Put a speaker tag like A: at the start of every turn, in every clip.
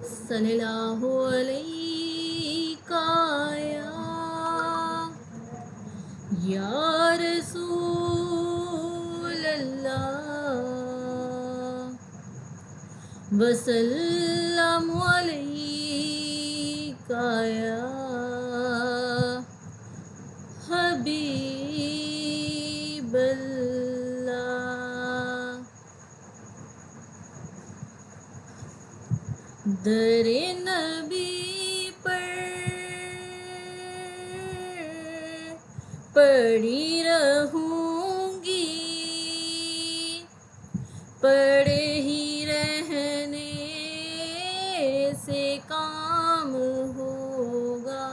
A: صلی اللہ علیہ یا رسول اللہ، وسلم علیک یا حبیب اللہ۔ در نبی پر پڑی رہوں گی، پڑے ہی رہنے سے کام ہوگا۔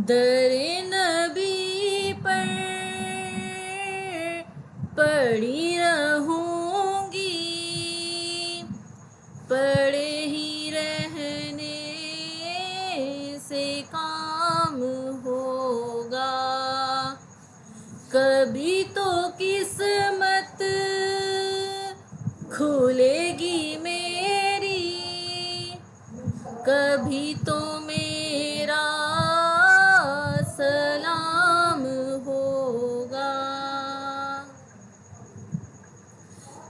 A: در نبی پر پڑی رہوں گی، پڑے ہی رہنے سے کام ہوگا۔ کبھی تو قسمت کھلے گی میری، کبھی تو میرا سلام ہوگا۔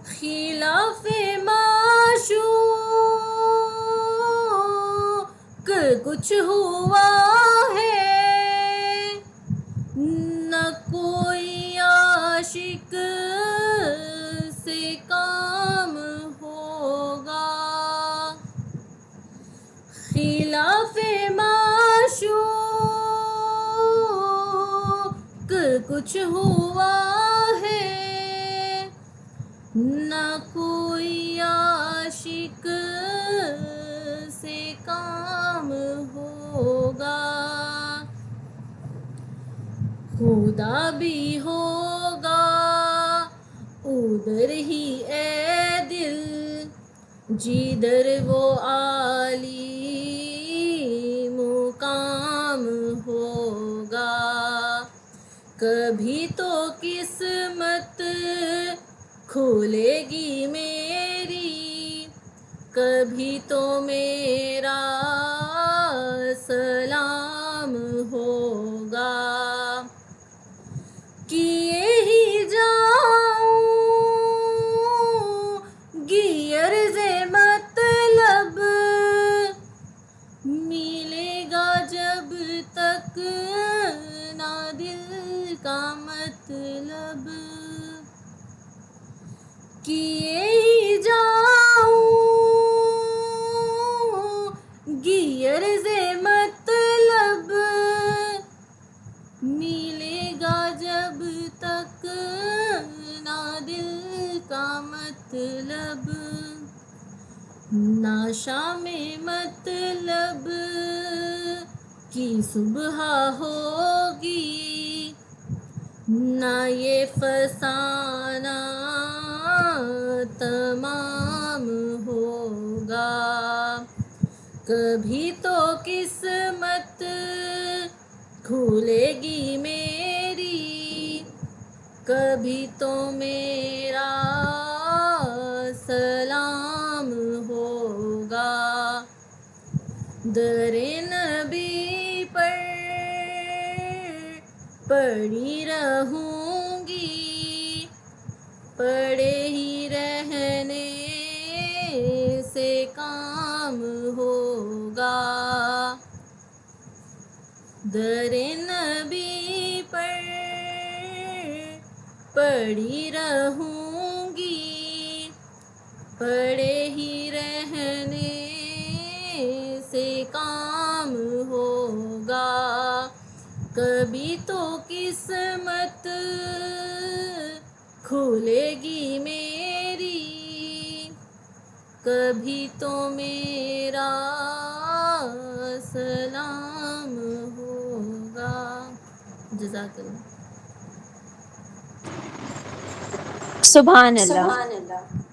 A: خلاف معشوق کچھ ہوا ہے، نہ کوئی عاشق سے کام ہوگا۔ خلاف معشوق کچھ ہوا ہے، نہ کوئی عاشق سے کام ہوگا۔ خدا بھی ہوگا ادھر ہی اے دل، جدھر وہ عالی مقام ہوگا۔ کبھی تو قسمت کھلے گی میری، کبھی تو میرا سلام ہوگا۔ کیے ہی جاؤں گی عرض مطلب، ملے گا جب تک نہ دل کا مطلب۔ کیے ہی جاؤں گی عرض مطلب، ملے گا جب تک نہ دل کا مطلب۔ نہ شام مطلب کی صبح ہوگی، نہ یہ فسانہ تمام ہوگا۔ کبھی تو قسمت کھلے گی میری، کبھی تو میرا سلام ہوگا۔ در نبی پر پڑی رہوں گی، پڑے ہی رہنے سے کام ہوگا۔ در نبی پر پڑی رہوں گی، پڑے ہی رہنے سے کام ہوگا۔ کبھی تو قسمت کھلے گی میری، کبھی تو میرا سلام ہوگا۔ جزاک اللہ۔
B: سبحان اللہ۔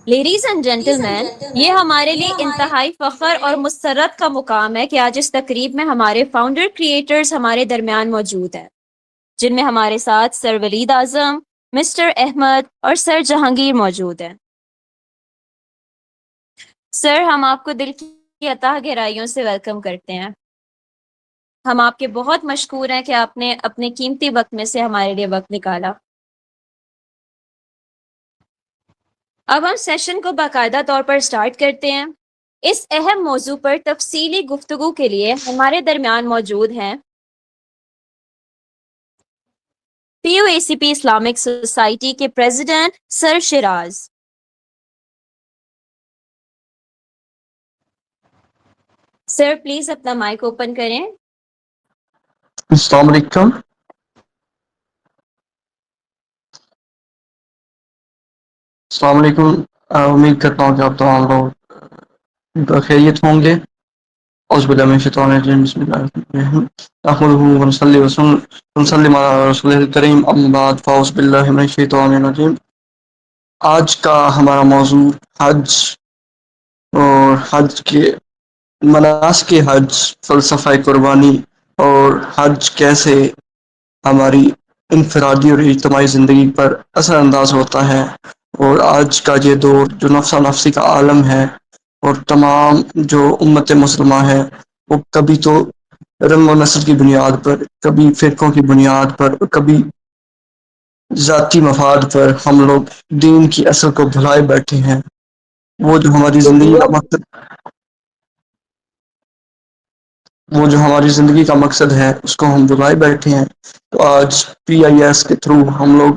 B: لیڈیز اینڈ جینٹلمین، یہ ہمارے لیے انتہائی فخر اور مسرت کا مقام ہے کہ آج اس تقریب میں ہمارے فاؤنڈر کریٹرز ہمارے درمیان موجود ہیں، جن میں ہمارے ساتھ سر ولید اعظم، مسٹر احمد اور سر جہانگیر موجود ہیں۔ سر ہم آپ کو دل کی اتاہ گہرائیوں سے ویلکم کرتے ہیں. ہم آپ کے بہت مشکور ہیں کہ آپ نے اپنے قیمتی وقت میں سے ہمارے لیے وقت نکالا. اب ہم سیشن کو باقاعدہ طور پر سٹارٹ کرتے ہیں. اس اہم موضوع پر تفصیلی گفتگو کے لیے ہمارے درمیان موجود ہیں پی یو اے سی پی اسلامک سوسائٹی کے president sir Shiraz. Sir please اپنا مائک اوپن کریں.
C: السلام علیکم. السلام علیکم. امید کرتا ہوں کہ آپ تمام لوگ بخیریت ہوں گے. اعوذ باللہ من الشیطان الرجیم. بسم اللہ الرحمن الرحیم. نحمدہ ونصلی وسلم علی رسولہ الکریم. اما بعد فاعوذ باللہ من الشیطان الرجیم. آج کا ہمارا موضوع حج اور حج کے مناسک حج، فلسفہ قربانی اور حج کیسے ہماری انفرادی اور اجتماعی زندگی پر اثر انداز ہوتا ہے. اور آج کا یہ دور جو نفسا نفسی کا عالم ہے اور تمام جو امت مسلمہ ہے وہ کبھی تو رنگ و نسل کی بنیاد پر، کبھی فرقوں کی بنیاد پر، کبھی ذاتی مفاد پر ہم لوگ دین کی اصل کو بھلائے بیٹھے ہیں. وہ جو ہماری زندگی کا مقصد ہے اس کو ہم بھلائے بیٹھے ہیں. تو آج پی آئی ایس کے تھرو ہم لوگ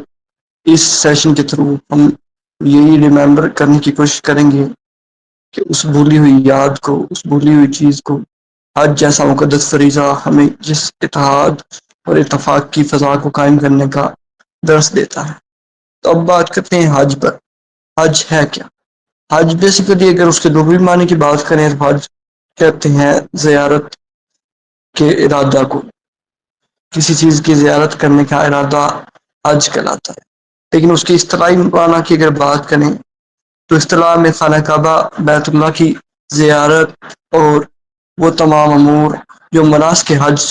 C: اس سیشن کے تھرو ہم یہی ریممبر کرنے کی کوشش کریں گے کہ اس بھولی ہوئی یاد کو، اس بھولی ہوئی چیز کو، حج جیسا مقدس فریضہ ہمیں جس اتحاد اور اتفاق کی فضا کو قائم کرنے کا درس دیتا ہے. تو اب بات کرتے ہیں حج پر. حج ہے کیا؟ حج بیسیکلی اگر اس کے لغوی معنی کی بات کریں تو حج کہتے ہیں زیارت کے ارادہ کو. کسی چیز کی زیارت کرنے کا ارادہ حج کہلاتا ہے. لیکن اس کی اصطلاحی معنی کی اگر بات کریں تو اصطلاح میں خانہ کعبہ، بیت اللہ کی زیارت اور وہ تمام امور جو مناسک حج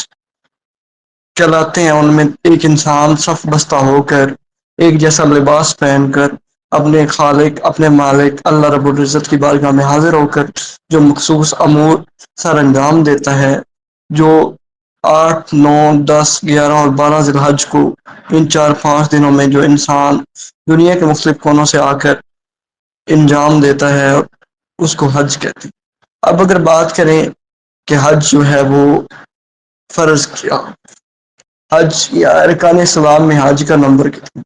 C: کہلاتے ہیں ان میں ایک انسان صف بستہ ہو کر، ایک جیسا لباس پہن کر، اپنے خالق، اپنے مالک اللہ رب العزت کی بارگاہ میں حاضر ہو کر جو مخصوص امور سر انجام دیتا ہے، جو 8، 9، 10، 11 اور 12 ذی الحج کو ان 4-5 دنوں میں جو انسان دنیا کے مختلف کونوں سے آ کر انجام دیتا ہے اس کو حج کہتے ہیں. اب اگر بات کریں کہ حج جو ہے وہ فرض کیا، حج یا ارکان اسلام میں حج کا نمبر کتنا؟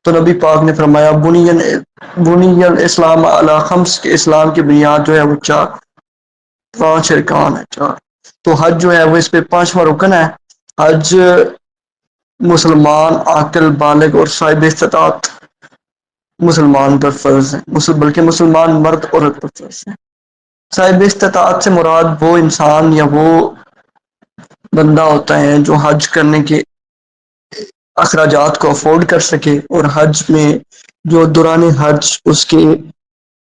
C: تو نبی پاک نے فرمایا بنی الاسلام علی خمس، کہ اسلام کی بنیاد جو ہے وہ 5 ارکان ہے. 4 تو حج جو ہے وہ اس پہ 5واں رکن ہے. حج مسلمان عاقل بالغ اور صاحب استطاعت مسلمان پر فرض ہے، بلکہ مسلمان مرد عورت پر فرض ہے. صاحب استطاعت سے مراد وہ انسان یا وہ بندہ ہوتا ہے جو حج کرنے کے اخراجات کو افورڈ کر سکے، اور حج میں جو دوران حج اس کے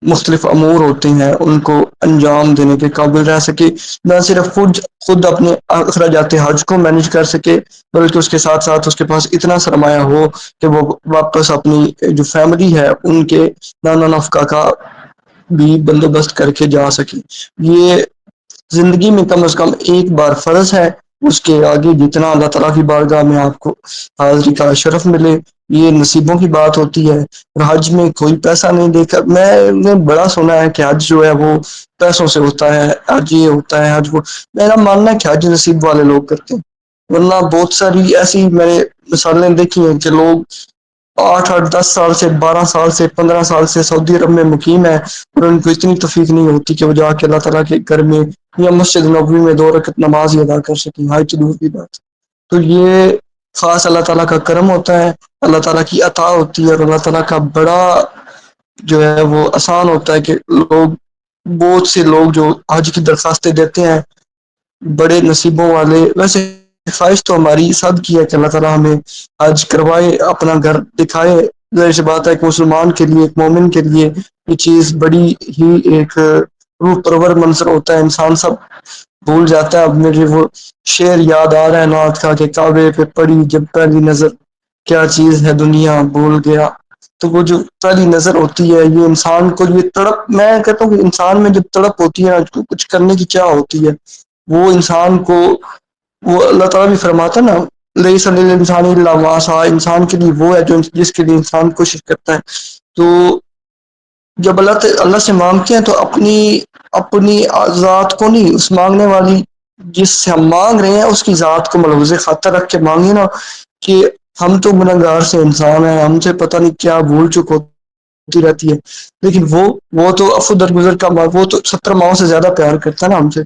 C: مختلف امور ہوتے ہیں ان کو انجام دینے کے قابل رہ سکے. نہ صرف خود اپنے اخراجات حج کو مینج کر سکے، بلکہ اس کے ساتھ ساتھ اس کے پاس اتنا سرمایہ ہو کہ وہ واپس اپنی جو فیملی ہے ان کے نانا نفقہ کا بھی بندوبست کر کے جا سکے. یہ زندگی میں کم از کم ایک بار فرض ہے. اس کے آگے جتنا اللہ تعالیٰ کی بارگاہ میں آپ کو حاضری کا شرف ملے یہ نصیبوں کی بات ہوتی ہے. حج میں کوئی پیسہ نہیں دے کر، میں نے بڑا سنا ہے کہ حج جو ہے وہ پیسوں سے ہوتا ہے، حج یہ ہوتا ہے، حج وہ. میرا ماننا ہے کہ حج نصیب والے لوگ کرتے ہیں، ورنہ بہت ساری ایسی میں نے مثالیں دیکھی ہیں کہ لوگ 8، 10 سال سے، 12 سال سے، 15 سال سے سعودی عرب میں مقیم ہے اور ان کو اتنی توفیق نہیں ہوتی کہ وہ جا کے اللہ تعالیٰ کے گھر میں یا مسجد نبوی میں 2 رکعت نماز ہی ادا کر سکیں. حج دور کی بات. تو یہ خاص اللہ تعالیٰ کا کرم ہوتا ہے، اللہ تعالیٰ کی عطا ہوتی ہے، اور اللہ تعالیٰ کا بڑا جو ہے وہ احسان ہوتا ہے کہ بہت سے لوگ جو حج کی درخواستیں دیتے ہیں بڑے نصیبوں والے. ویسے خواہش تو ہماری سب کی ہے کہ اللہ تعالیٰ ہمیں حج کروائے، اپنا گھر دکھائے. ظاہر سی بات ہے کہ مسلمان کے لیے، ایک مومن کے لیے یہ چیز بڑی ہی ایک روح پرور منظر ہوتا ہے. انسان سب بھول جاتا ہے. اب مجھے وہ شعر یاد آ رہا ہے نعت کا کہ کعبے پہ پڑی جب پہلی نظر، کیا چیز ہے دنیا بھول گیا. تو وہ جو پہلی نظر ہوتی ہے یہ انسان کو یہ تڑپ، میں کہتا ہوں کہ انسان میں جب تڑپ ہوتی ہے نا کچھ کرنے کی چاہ ہوتی ہے، وہ انسان کو، وہ اللہ تعالیٰ بھی فرماتا نا لیس للانسان الا ما سعی، انسان کے لیے وہ ہے جو جس کے لیے انسان کوشش کرتا ہے. تو جب اللہ سے مانگتے ہیں تو اپنی ذات کو نہیں، اس مانگنے والی جس سے ہم مانگ رہے ہیں اس کی ذات کو ملحوظ خاطر رکھ کے مانگے نا، کہ ہم تو گنہگار سے انسان ہیں، ہم سے پتہ نہیں کیا بھول چک ہوتی رہتی ہے، لیکن وہ تو عفو درگزر کا، وہ تو 70 ماؤں سے زیادہ پیار کرتا ہے نا ہم سے،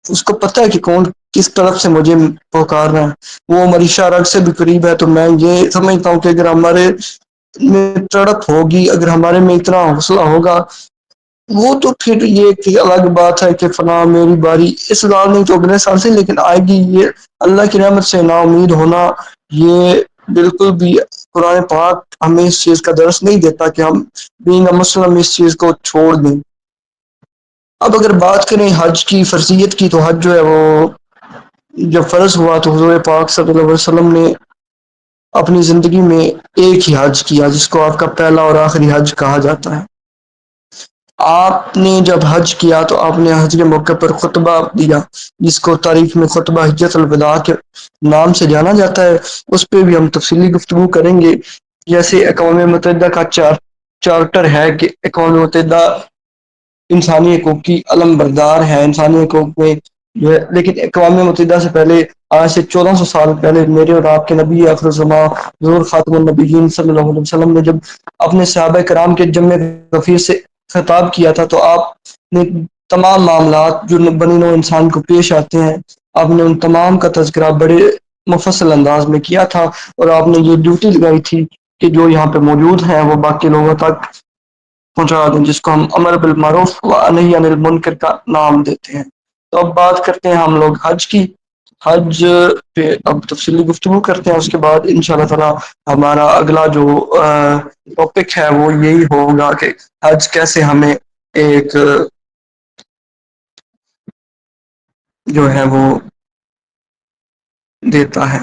C: اس کو پتہ ہے کہ کون کس طرف سے مجھے پکار رہا ہے، وہ ہماری شارک سے بھی قریب ہے. تو میں یہ سمجھتا ہوں کہ اگر ہمارے میں تڑپ ہوگی، اگر ہمارے میں اتنا حوصلہ ہوگا، وہ تو پھر یہ ایک الگ بات ہے کہ فلاں میری باری اس سال نہیں تو اگلے سال سے لیکن آئے گی. یہ اللہ کی رحمت سے نا امید ہونا یہ بالکل بھی قرآن پاک ہمیں اس چیز کا درس نہیں دیتا کہ ہم بینگ اے مسلم اس چیز کو چھوڑ دیں. اب اگر بات کریں حج کی فرضیت کی، تو حج جو ہے وہ جب فرض ہوا تو حضور پاک صلی اللہ علیہ وسلم نے اپنی زندگی میں ایک ہی حج کیا، جس کو آپ کا پہلا اور آخری حج کہا جاتا ہے. آپ نے جب حج کیا تو آپ نے حج کے موقع پر خطبہ دیا، جس کو تاریخ میں خطبہ حجۃ الوداع کے نام سے جانا جاتا ہے. اس پہ بھی ہم تفصیلی گفتگو کریں گے. جیسے اقوام متحدہ کا چارٹر ہے کہ اقوام متحدہ انسانی حقوق کی علم بردار ہے، انسانی حقوق میں لیکن اقوام متحدہ سے پہلے آج سے 1400 سال پہلے میرے اور آپ کے نبی آخر الزماں حضور خاتم النبیین صلی اللہ علیہ وسلم نے جب اپنے صحابہ کرام کے جمع غفیر سے خطاب کیا تھا، تو آپ نے تمام معاملات جو بنی نوع انسان کو پیش آتے ہیں، آپ نے ان تمام کا تذکرہ بڑے مفصل انداز میں کیا تھا، اور آپ نے یہ ڈیوٹی لگائی تھی کہ جو یہاں پہ موجود ہیں وہ باقی لوگوں تک پہنچا دیں، جس کو ہم امر بالمعروف و نہی عن المنکر کا نام دیتے ہیں. تو اب بات کرتے ہیں ہم لوگ حج کی. حج پہ اب تفصیلی گفتگو کرتے ہیں، اس کے بعد انشاءاللہ تعالی ہمارا اگلا جو ٹاپک ہے وہ یہی ہوگا کہ حج کیسے ہمیں ایک جو ہے وہ دیتا ہے.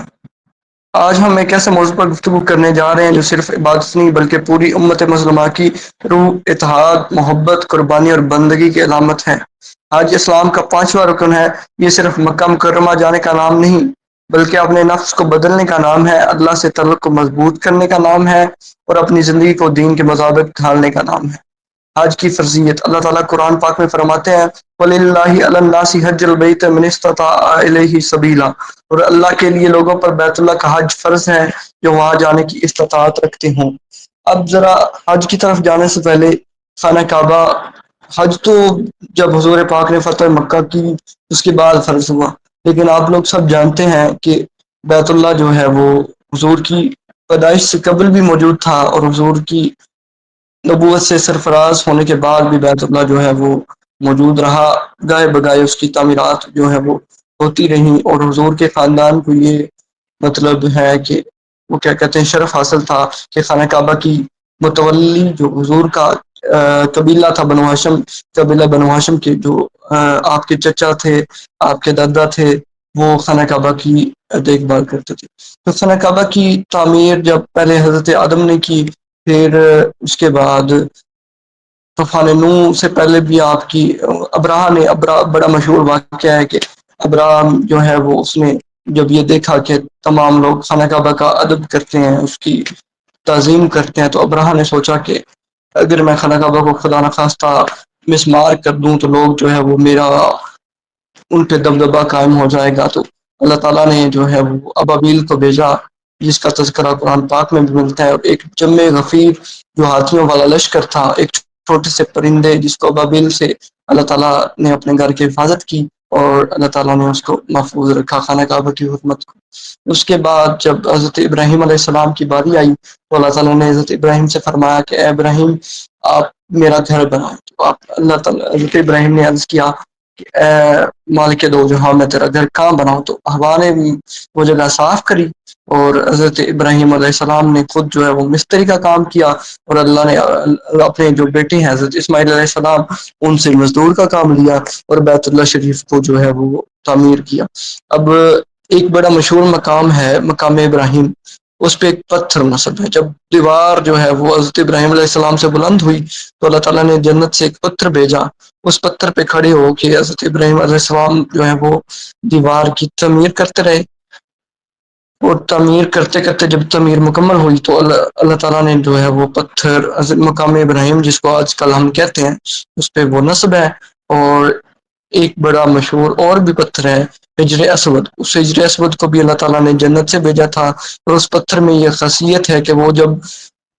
C: آج ہم ایک ایسے موضوع پر گفتگو کرنے جا رہے ہیں جو صرف عبادت نہیں بلکہ پوری امت مسلمہ کی روح، اتحاد، محبت، قربانی اور بندگی کی علامت ہے. حج اسلام کا 5واں رکن ہے. یہ صرف مکہ مکرمہ جانے کا نام نہیں بلکہ اپنے نفس کو بدلنے کا نام ہے، اللہ سے تعلق کو مضبوط کرنے کا نام ہے، اور اپنی زندگی کو دین کے مطابق ڈھالنے کا نام ہے. حج کی فرضیت، اللہ تعالیٰ قرآن پاک میں فرماتے ہیں وَلِلَّهِ عَلَى النَّاسِ حَجُّ الْبَيْتِ مَنِ اسْتَطَاعَ إِلَيْهِ سَبِيلًا، اور اللہ کے لیے لوگوں پر بیت اللہ کا حج فرض ہے جو وہاں جانے کی استطاعت رکھتے ہوں. اب ذرا حج کی طرف جانے سے پہلے خانہ کعبہ، حج تو جب حضور پاک نے فتح مکہ کی اس کے بعد فرض ہوا، لیکن آپ لوگ سب جانتے ہیں کہ بیت اللہ جو ہے وہ حضور کی پیدائش سے قبل بھی موجود تھا، اور حضور کی نبوت سے سرفراز ہونے کے بعد بھی بیت اللہ جو ہے وہ موجود رہا. گائے بگائے اس کی تعمیرات جو ہے وہ ہوتی رہیں، اور حضور کے خاندان کو یہ مطلب ہے کہ وہ کیا کہتے ہیں شرف حاصل تھا کہ خانہ کعبہ کی متولی جو حضور کا قبیلہ تھا بنو ہاشم، قبیلہ بنو ہاشم کے جو آپ کے چچا تھے، آپ کے دادا تھے، وہ خانہ کعبہ کی دیکھ بھال کرتے تھے. تو خانہ کعبہ کی تعمیر جب پہلے حضرت آدم نے کی، پھر اس کے بعد طوفان نوح سے پہلے بھی آپ کی ابراہ نے بڑا مشہور واقعہ ہے کہ ابراہ جو ہے وہ اس نے جب یہ دیکھا کہ تمام لوگ خانہ کعبہ کا ادب کرتے ہیں، اس کی تعظیم کرتے ہیں، تو ابراہ نے سوچا کہ اگر میں خانہ کعبہ کو خدا نخواستہ مسمار کر دوں تو لوگ جو ہے وہ میرا ان پہ دبدبہ قائم ہو جائے گا. تو اللہ تعالیٰ نے جو ہے وہ ابابیل کو بھیجا، جس کا تذکرہ قرآن پاک میں بھی ملتا ہے، اور ایک جم غفیر جو ہاتھیوں والا لشکر تھا، ایک چھوٹے سے پرندے جس کو ابابیل سے اللہ تعالیٰ نے اپنے گھر کی حفاظت کی، اور اللہ تعالیٰ نے اس کو محفوظ رکھا خانہ کعبہ کی حکمت کو. اس کے بعد جب حضرت ابراہیم علیہ السلام کی باری آئی تو اللہ تعالیٰ نے حضرت ابراہیم سے فرمایا کہ اے ابراہیم آپ میرا گھر بنائیں. تو اللہ تعالیٰ حضرت ابراہیم نے عرض کیا کہ اے مالک دو جہاں میں تیرا گھر کہاں بناؤں. تو ہوا نے بھی وہ جگہ صاف کری، اور حضرت ابراہیم علیہ السلام نے خود جو ہے وہ مستری کا کام کیا، اور اللہ نے اپنے جو بیٹے ہیں حضرت اسماعیل علیہ السلام ان سے مزدور کا کام لیا، اور بیت اللہ شریف کو جو ہے وہ تعمیر کیا. اب ایک بڑا مشہور مقام ہے مقام ابراہیم. اس پہ ایک پتھر نصب ہے. جب دیوار جو ہے وہ حضرت ابراہیم علیہ السلام سے بلند ہوئی تو اللہ تعالیٰ نے جنت سے ایک پتھر بھیجا. اس پتھر پہ کھڑے ہو کے حضرت ابراہیم علیہ السلام جو ہے وہ دیوار کی تعمیر کرتے رہے. اور تعمیر کرتے کرتے جب تعمیر مکمل ہوئی تو اللہ تعالیٰ نے جو ہے وہ پتھر مقام ابراہیم جس کو آج کل ہم کہتے ہیں اس پہ وہ نصب ہے. اور ایک بڑا مشہور اور بھی پتھر ہے حجر اسود. اس حجر اسود کو بھی اللہ تعالیٰ نے جنت سے بھیجا تھا. اور اس پتھر میں یہ خاصیت ہے کہ وہ جب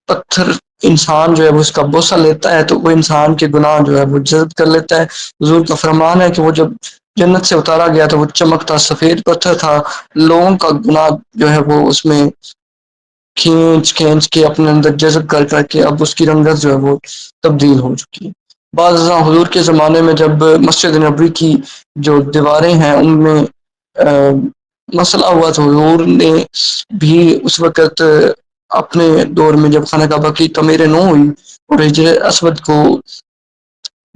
C: پتھر انسان جو ہے وہ اس کا بوسہ لیتا ہے تو وہ انسان کے گناہ جو ہے وہ جذب کر لیتا ہے. حضور کا فرمان ہے کہ وہ جب جنت سے اتارا گیا تو وہ چمکتا سفید پتھر تھا. لوگوں کا گناہ جو ہے وہ اس میں کھینچ کھینچ کے اپنے اندر جذب کر کر کے اب اس کی رنگت جو ہے وہ تبدیل ہو چکی ہے. بعض حضور کے زمانے میں جب مسجد نبوی کی جو دیواریں ہیں ان میں مسئلہ ہوا تو حضور نے بھی اس وقت اپنے دور میں جب خانہ کعبہ کی تعمیر نو ہوئی اور حجر اسود کو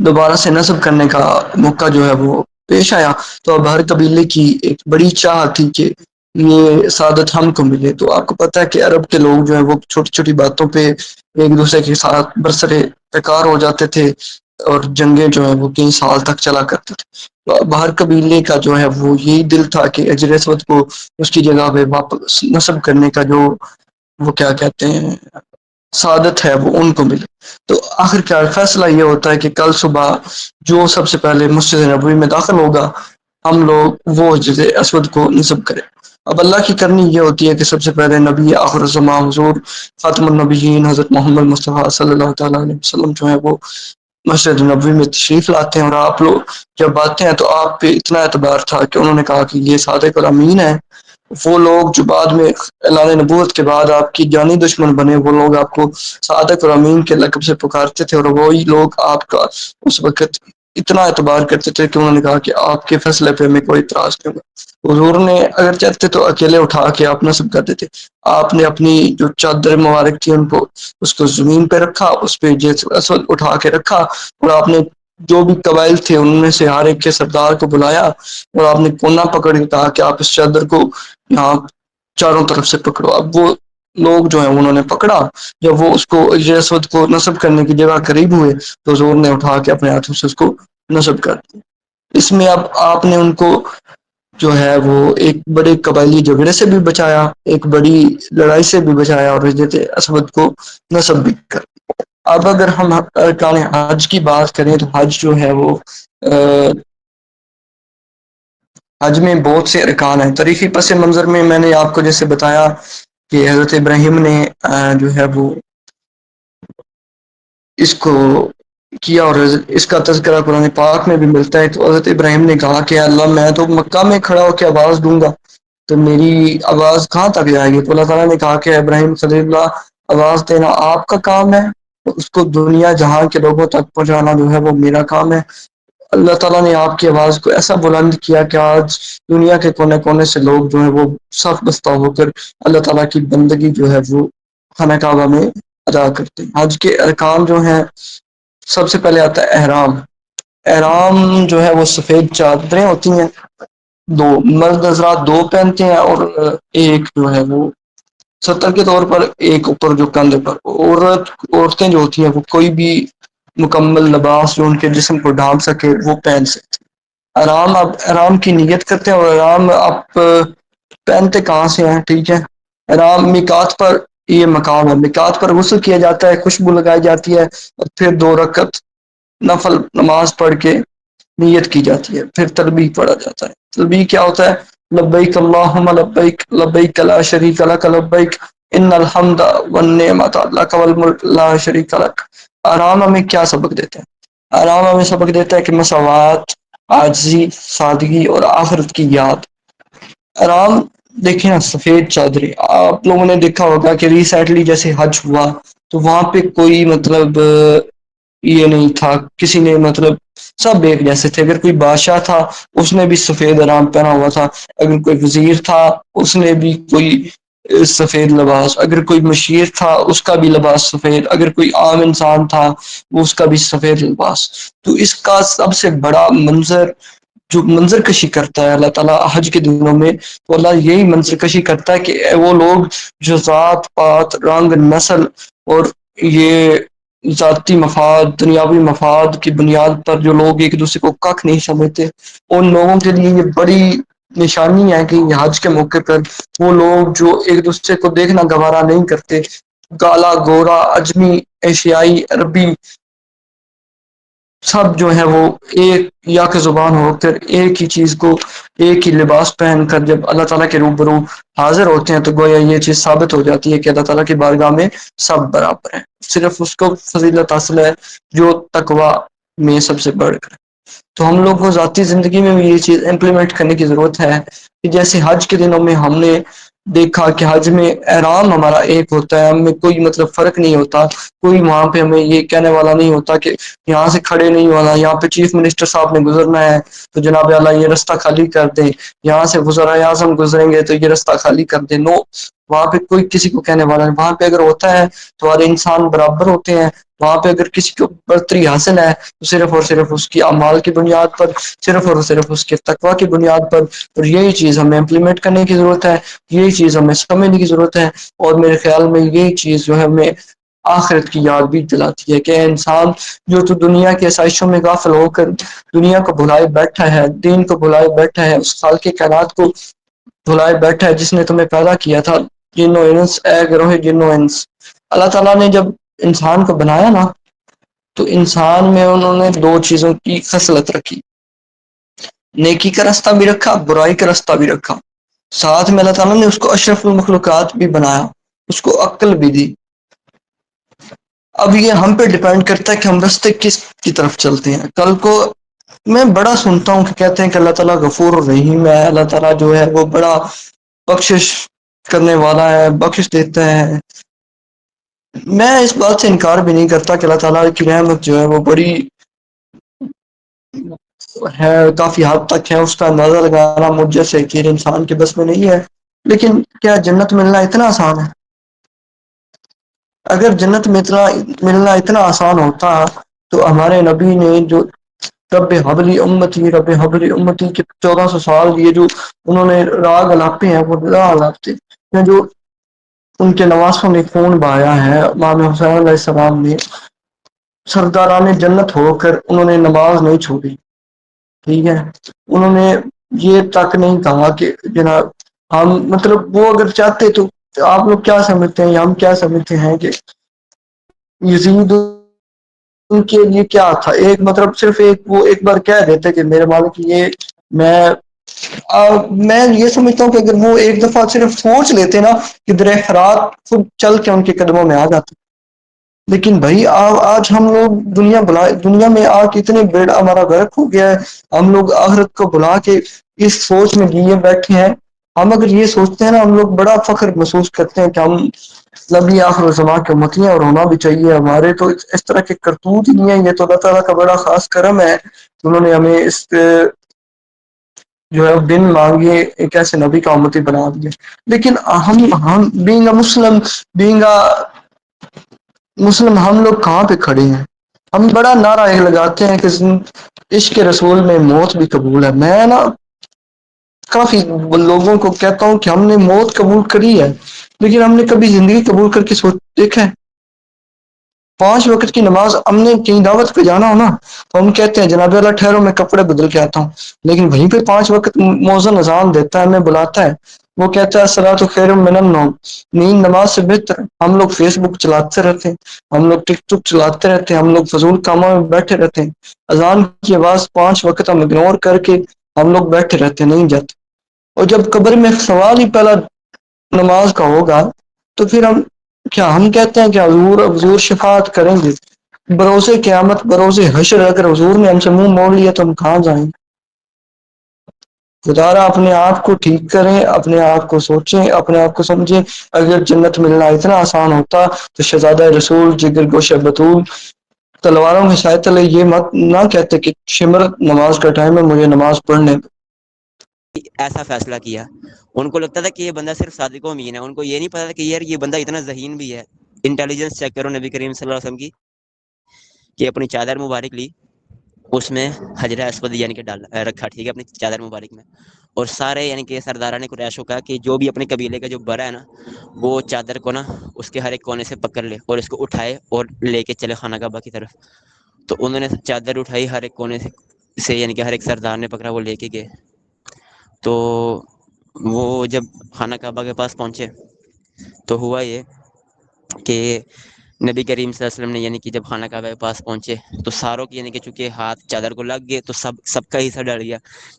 C: دوبارہ سے نصب کرنے کا موقع جو ہے وہ پیش آیا تو اب ہر قبیلے کی ایک بڑی چاہ تھی کہ یہ سعادت ہم کو ملے. تو آپ کو پتہ ہے کہ عرب کے لوگ جو ہیں وہ چھوٹی چھوٹی باتوں پہ ایک دوسرے کے ساتھ برسرے پیکار ہو جاتے تھے اور جنگیں جو ہیں وہ کئی سال تک چلا کرتے تھے. تو باہر قبیلے کا جو ہے وہ یہی دل تھا کہ حجر اسود کو اس کی جگہ پہ واپس نصب کرنے کا جو وہ کیا کہتے ہیں سعادت ہے وہ ان کو ملے. تو آخر کار فیصلہ یہ ہوتا ہے کہ کل صبح جو سب سے پہلے مسجد نبوی میں داخل ہوگا ہم لوگ وہ حجر اسود کو نصب کریں. اب اللہ کی کرنی یہ ہوتی ہے کہ سب سے پہلے نبی آخر الزمان حضور خاتم النبیین حضرت محمد مصطفیٰ صلی اللہ تعالیٰ علیہ وسلم جو ہے وہ مسجد نبوی میں تشریف لاتے ہیں. اور آپ لوگ جب آتے ہیں تو آپ پہ اتنا اعتبار تھا کہ انہوں نے کہا کہ یہ صادق اور امین ہے. وہ لوگ جو بعد میں اعلان نبوت کے بعد آپ کی جانی دشمن بنے وہ لوگ آپ کو صادق اور امین کے لقب سے پکارتے تھے اور وہی لوگ آپ کا اس وقت اتنا اعتبار کرتے تھے کہ انہوں نے کہا کہ آپ کے فیصلے پہ ہمیں کوئی اعتراض نہیں ہوگا. حضور نے اگر چاہتے تو اکیلے اٹھا کے آپ نصب کر دیتے. آپ نے اپنی جو چادر مبارک تھی ان کو اس کو زمین پہ رکھا, اس پہ اسود اٹھا کے رکھا اور آپ نے جو بھی قبائل تھے ان میں سے ہر ایک کے سردار کو بلایا اور آپ نے کونا پکڑ کے کہا کہ آپ اس چادر کو یہاں چاروں طرف سے پکڑو. اب وہ لوگ جو ہیں انہوں نے پکڑا. جب وہ اس کو حجر اسود کو نصب کرنے کی جگہ قریب ہوئے تو حضور نے اٹھا کے اپنے ہاتھوں سے اس کو نصب کر دیا. اس میں اب آپ نے ان کو جو ہے وہ ایک بڑے قبائلی جھگڑے سے بھی بچایا, ایک بڑی لڑائی سے بھی بچایا اور حجر اسود کو نصب بھی کر. اب اگر ہم ارکان حج کی بات کریں تو حج جو ہے وہ حج میں بہت سے ارکان ہیں. تاریخی پس منظر میں نے آپ کو جیسے بتایا کہ حضرت ابراہیم نے جو ہے وہ اس کو کیا اور اس کا تذکرہ قرآن پاک میں بھی ملتا ہے. تو حضرت ابراہیم نے کہا کہ اللہ میں تو مکہ میں کھڑا ہو کے آواز دوں گا تو میری آواز کہاں تک جائے گی. تو اللہ تعالیٰ نے کہا کہ ابراہیم خلیل اللہ آواز دینا آپ کا کام ہے, اس کو دنیا جہاں کے لوگوں تک پہنچانا جو ہے وہ میرا کام ہے. اللہ تعالیٰ نے آپ کی آواز کو ایسا بلند کیا کہ آج دنیا کے کونے کونے سے لوگ جو ہیں وہ صف بستہ ہو کر اللہ تعالیٰ کی بندگی جو ہے وہ خانہ کعبہ میں ادا کرتے ہیں. حج کے ارکان جو ہیں سب سے پہلے آتا ہے احرام. احرام جو ہے وہ سفید چادریں ہوتی ہیں, دو مرد حضرات دو پہنتے ہیں اور ایک جو ہے وہ ستر کے طور پر ایک اوپر جو کندھے پر. عورتیں جو ہوتی ہیں وہ کوئی بھی مکمل لباس جو ان کے جسم کو ڈھانپ سکے وہ پہن سکتے. آرام کی نیت کرتے ہیں اور آرام آپ پہنتے کہاں سے ہیں. ٹھیک ہے, آرام میقات پر یہ مقام ہے. میقات پر غسل کیا جاتا ہے, خوشبو لگائی جاتی ہے اور پھر 2 رکعت نفل نماز پڑھ کے نیت کی جاتی ہے. پھر تلبیہ پڑھا جاتا ہے. تلبیہ کیا ہوتا ہے؟ لبیک اللہم لبیک لبیک لا شریک لک لبیک ان الحمد والنعمت لک والملک لا شریک لک. آرام ہمیں کیا سبق دیتا ہے؟ آرام ہمیں سبق دیتا ہے کہ مساوات, عاجزی, سادگی اور آخرت کی یاد. آرام دیکھیں نا سفید چادریں, آپ لوگوں نے دیکھا ہوگا کہ ریسنٹلی جیسے حج ہوا تو وہاں پہ کوئی مطلب یہ نہیں تھا, کسی نے مطلب سب ایک جیسے تھے. اگر کوئی بادشاہ تھا اس نے بھی سفید آرام پہنا ہوا تھا, اگر کوئی وزیر تھا اس نے بھی کوئی سفید لباس, اگر کوئی مشیر تھا اس کا بھی لباس سفید, اگر کوئی عام انسان تھا وہ اس کا بھی سفید لباس. تو اس کا سب سے بڑا منظر جو منظر کشی کرتا ہے اللہ تعالیٰ حج کے دنوں میں، تو اللہ یہی منظر کشی کرتا ہے کہ وہ لوگ جو ذات پات رنگ نسل اور یہ ذاتی مفاد دنیاوی مفاد کی بنیاد پر جو لوگ ایک دوسرے کو کخ نہیں سمجھتے، ان لوگوں کے لیے یہ بڑی نشانی ہے کہ یہ حج کے موقع پر وہ لوگ جو ایک دوسرے کو دیکھنا گوارا نہیں کرتے، کالا گورا اجمی ایشیائی عربی سب جو ہے وہ ایک یا کہ زبان ہو کر ایک ہی چیز کو ایک ہی لباس پہن کر جب اللہ تعالیٰ کے روبرو حاضر ہوتے ہیں تو گویا یہ چیز ثابت ہو جاتی ہے کہ اللہ تعالیٰ کی بارگاہ میں سب برابر ہیں، صرف اس کو فضیلت حاصل ہے جو تقوی میں سب سے بڑھ کر۔ تو ہم لوگ کو ذاتی زندگی میں بھی یہ چیز امپلیمنٹ کرنے کی ضرورت ہے کہ جیسے حج کے دنوں میں ہم نے دیکھا کہ حج میں احرام ہمارا ایک ہوتا ہے، ہمیں کوئی مطلب فرق نہیں ہوتا، کوئی وہاں پہ ہمیں یہ کہنے والا نہیں ہوتا کہ یہاں سے کھڑے نہیں ہونا، یہاں پہ چیف منسٹر صاحب نے گزرنا ہے تو جناب اللہ یہ رستہ خالی کر دیں، یہاں سے وزراء اعظم گزریں گے تو یہ رستہ خالی کر دیں، نو، وہاں پہ کوئی کسی کو کہنے والا نہیں۔ وہاں پہ اگر ہوتا ہے تو ہر انسان برابر ہوتے ہیں، وہاں پہ اگر کسی کو برتری حاصل ہے تو صرف اور صرف اس کی اعمال کی بنیاد پر، صرف اور صرف اس کے تقوی کی بنیاد پر، اور یہی چیز ہمیں امپلیمنٹ کرنے کی ضرورت ہے، یہی چیز ہمیں سمجھنے کی ضرورت ہے، اور میرے خیال میں یہی چیز جو ہے ہمیں آخرت کی یاد بھی دلاتی ہے کہ انسان جو تو دنیا کے آسائشوں میں غافل ہو کر دنیا کو بھلائے بیٹھا ہے، دین کو بھلائے بیٹھا ہے، اس خالق کائنات کو بھلائے بیٹھا ہے جس نے تمہیں پیدا کیا تھا، جن و انس، اے گروہ جن و انس۔ اللہ تعالیٰ نے جب انسان کو بنایا نا تو انسان میں انہوں نے دو چیزوں کی خصلت رکھی، نیکی کا راستہ بھی رکھا، برائی کا راستہ بھی رکھا، ساتھ میں اللہ تعالیٰ نے اس کو اشرف المخلوقات بھی بنایا، اس کو عقل بھی دی۔ اب یہ ہم پہ ڈیپینڈ کرتا ہے کہ ہم راستے کس کی طرف چلتے ہیں۔ کل کو میں بڑا سنتا ہوں کہ کہتے ہیں کہ اللہ تعالیٰ غفور الرحیم ہے، اللہ تعالیٰ جو ہے وہ بڑا بخشش کرنے والا ہے، بخش دیتا ہے۔ میں اس بات سے انکار بھی نہیں کرتا کہ اللہ تعالیٰ کی رحمت جو ہے وہ بڑی ہے، کافی حد تک ہے، اس کا اندازہ لگانا مجھ جیسے کہ انسان کے بس میں نہیں ہے۔ لیکن کیا جنت ملنا اتنا آسان ہے؟ اگر جنت ملنا اتنا آسان ہوتا تو ہمارے نبی نے جو رب حبلی امتی رب حبلی امتی کے 1400 سال یہ جو انہوں نے راگ الاپے ہیں وہ لا الاپتے جو ان کے نواسوں نے خون بہایا ہے، امام حسین علیہ السلام نے سرداران جنت ہو کر انہوں نے نماز نہیں چھوڑی، ٹھیک ہے، انہوں نے یہ تک نہیں کہا کہ جناب ہم مطلب وہ اگر چاہتے تو آپ لوگ کیا سمجھتے ہیں، ہم کیا سمجھتے ہیں کہ یزید ان کے لیے کیا تھا، ایک مطلب صرف وہ ایک بار کہہ دیتے کہ میرے مالک یہ میں یہ سمجھتا ہوں کہ اگر وہ ایک دفعہ صرف سوچ لیتے نا کہ در حرات خود چل کے ان کے قدموں میں آ جاتے۔ لیکن بھائی آج ہم لوگ دنیا میں آ کے اتنے بیڑا ہمارا غرق ہو گیا ہے، ہم لوگ آخرت کو بلا کے اس سوچ میں لیے بیٹھے ہیں۔ ہم اگر یہ سوچتے ہیں نا ہم لوگ بڑا فخر محسوس کرتے ہیں کہ ہم نبی آخر الزمان کے امتی ہیں اور ہونا بھی چاہیے، ہمارے تو اس طرح کے کرتوت ہی نہیں ہے، یہ تو اللہ تعالیٰ کا بڑا خاص کرم ہے، انہوں نے ہمیں اس جو ہے بن مانگے ایک ایسے نبی کا امتی بنا دیا۔ لیکن ہم بینگ اے مسلم ہم لوگ کہاں پہ کھڑے ہیں؟ ہم بڑا نعرہ لگاتے ہیں کہ عشق رسول میں موت بھی قبول ہے۔ میں نا کافی لوگوں کو کہتا ہوں کہ ہم نے موت قبول کری ہے، لیکن ہم نے کبھی زندگی قبول کر کے دیکھا ہے؟ 5 وقت کی نماز ہم نے کہیں دعوت پہ جانا ہو نا تو ہم کہتے ہیں جناب اللہ ٹھہرو میں کپڑے بدل کے آتا ہوں، لیکن وہیں پہ 5 وقت مؤذن اذان دیتا ہے، ہمیں بلاتا ہے، وہ کہتا ہے الصلاۃ خیر من النوم، نیند نماز سے بہتر۔ ہم لوگ فیس بک چلاتے رہتے ہیں، ہم لوگ ٹک ٹک چلاتے رہتے ہیں، ہم لوگ فضول کاموں میں بیٹھے رہتے ہیں، اذان کی آواز 5 وقت ہم اگنور کر کے ہم لوگ بیٹھے رہتے ہیں، نہیں جاتے۔ اور جب قبر میں سوال ہی پہلا نماز کا ہوگا تو پھر ہم کہتے ہیں کہ حضور شفاعت کریں گے، بروزے قیامت بروزے حشر اگر حضور نے ہم سے منہ موڑ لیا تو ہم کہاں جائیں؟ خدارا اپنے آپ کو ٹھیک کریں، اپنے آپ کو سوچیں، اپنے آپ کو سمجھیں۔ اگر جنت ملنا اتنا آسان ہوتا تو شہزادہ رسول جگر گوشہ بطول تلواروں کے سائے تلے یہ مت نہ کہتے کہ شمر نماز کا ٹائم ہے مجھے نماز پڑھنے دو۔
D: ایسا فیصلہ کیا، ان کو لگتا تھا کہ یہ بندہ صرف صادق و امین ہے، ان کو یہ نہیں پتا تھا کہ یار یہ بندہ اتنا ذہین بھی ہے۔ انٹیلیجنس چیک کرو نبی کریم صلی اللہ علیہ وسلم کی، کہ اپنی چادر مبارک لی اس میں حجر اسود یعنی کہ ڈال رکھا، ٹھیک ہے، اپنی چادر مبارک میں. اور سارے یعنی کہ سرداران قریش کو کہا کہ جو بھی اپنے قبیلے کا جو بڑا ہے نا وہ چادر کو نا اس کے ہر ایک کونے سے پکڑ لے اور اس کو اٹھائے اور لے کے چلے خانہ کعبہ کی طرف. تو انہوں نے چادر اٹھائی ہر ایک کونے سے یعنی کہ ہر ایک سردار نے پکڑا، وہ لے کے گئے. تو وہ جب خانہ کعبہ کے پاس پہنچے تو ہوا یہ کہ نبی کریم صلی اللہ علیہ وسلم نے یعنی کہ جب خانہ کعبہ کے پاس پہنچے تو ساروں کی یعنی کہ چونکہ ہاتھ چادر کو لگ گئے تو سب کا حصہ ڈر گیا.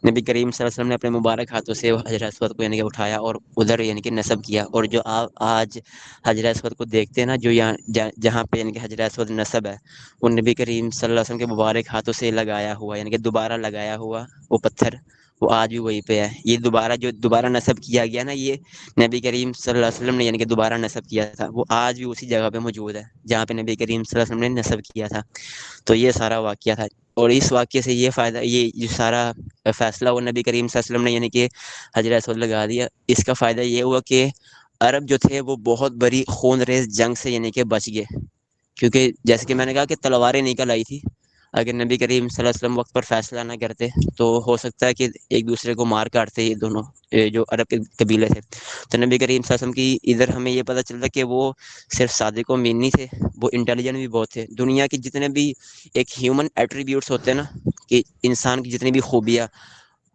D: نبی کریم صلی اللہ علیہ وسلم نے اپنے مبارک ہاتھوں سے حجر اسود کو یعنی کہ اٹھایا اور ادھر یعنی کہ نصب کیا. اور جو آج حجر اسود کو دیکھتے ہیں نا، جو یہاں جہاں پہ یعنی کہ حجر اسود نصب ہے، وہ نبی کریم صلی اللہ علیہ وسلم کے مبارک ہاتھوں سے لگایا ہوا یعنی کہ دوبارہ لگایا ہوا وہ پتھر وہ آج بھی وہیں پہ ہے. یہ دوبارہ نصب کیا گیا نا، یہ نبی کریم صلی اللہ علیہ وسلم نے یعنی کہ دوبارہ نصب کیا تھا، وہ آج بھی اسی جگہ پہ موجود ہے جہاں پہ نبی کریم صلی اللہ علیہ وسلم نے نصب کیا تھا. تو یہ سارا واقعہ تھا. اور اس واقعے سے یہ فائدہ، یہ جو سارا فیصلہ وہ نبی کریم صلی اللہ علیہ وسلم نے یعنی کہ حجر اسود لگا دیا، اس کا فائدہ یہ ہوا کہ عرب جو تھے وہ بہت بڑی خون ریز جنگ سے یعنی کہ بچ گئے. کیونکہ جیسے کہ میں نے کہا کہ تلواریں نکل آئی تھی، اگر نبی کریم صلی اللہ علیہ وسلم وقت پر فیصلہ نہ کرتے تو ہو سکتا ہے کہ ایک دوسرے کو مار کاٹتے یہ دونوں جو عرب کے قبیلے تھے. تو نبی کریم صلی اللہ علیہ وسلم کی ادھر ہمیں یہ پتہ چلتا کہ وہ صرف صادق و امین نہیں تھے، وہ انٹیلیجنٹ بھی بہت تھے. دنیا کی جتنے بھی ایک ہیومن ایٹریبیوٹس ہوتے ہیں نا، کہ انسان کی جتنی بھی خوبیاں،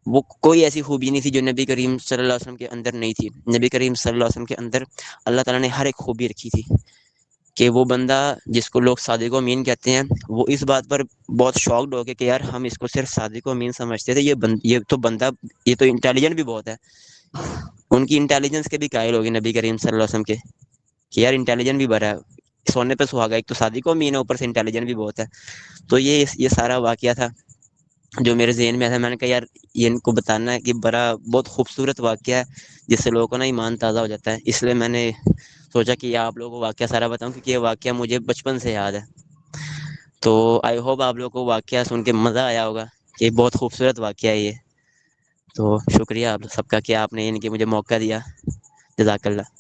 D: وہ کوئی ایسی خوبی نہیں تھی جو نبی کریم صلی اللہ علیہ وسلم کے اندر نہیں تھی. نبی کریم صلی اللہ علیہ وسلم کے اندر اللہ تعالیٰ نے ہر ایک خوبی رکھی تھی کہ وہ بندہ جس کو لوگ صادق و امین کہتے ہیں، وہ اس بات پر بہت شاکڈ ہو گئے کہ یار ہم اس کو صرف صادق و امین سمجھتے تھے، یہ تو انٹیلیجنٹ بھی بہت ہے. ان کی انٹیلیجنس کے بھی قائل ہو گئے نبی کریم صلی اللہ علیہ وسلم کے کہ یار انٹیلیجنٹ بھی بڑا ہے، سونے پہ سہاگا، ایک تو صادق و امین ہے اوپر سے انٹیلیجنٹ بھی بہت ہے. تو یہ سارا واقعہ تھا جو میرے ذہن میں تھا. میں نے کہا یار یہ ان کو بتانا ہے کہ بہت خوبصورت واقعہ ہے جس سے لوگوں کا نا ایمان تازہ ہو جاتا ہے. اس لیے میں نے سوچا کہ آپ لوگوں کو واقعہ سارا بتاؤں، کیونکہ یہ واقعہ مجھے بچپن سے یاد ہے. تو آئی ہوپ آپ لوگوں کو واقعہ سن کے مزہ آیا ہوگا کہ بہت خوبصورت واقعہ ہے یہ. تو شکریہ آپ سب کا کہ آپ نے ان کے مجھے موقع دیا. جزاک اللہ.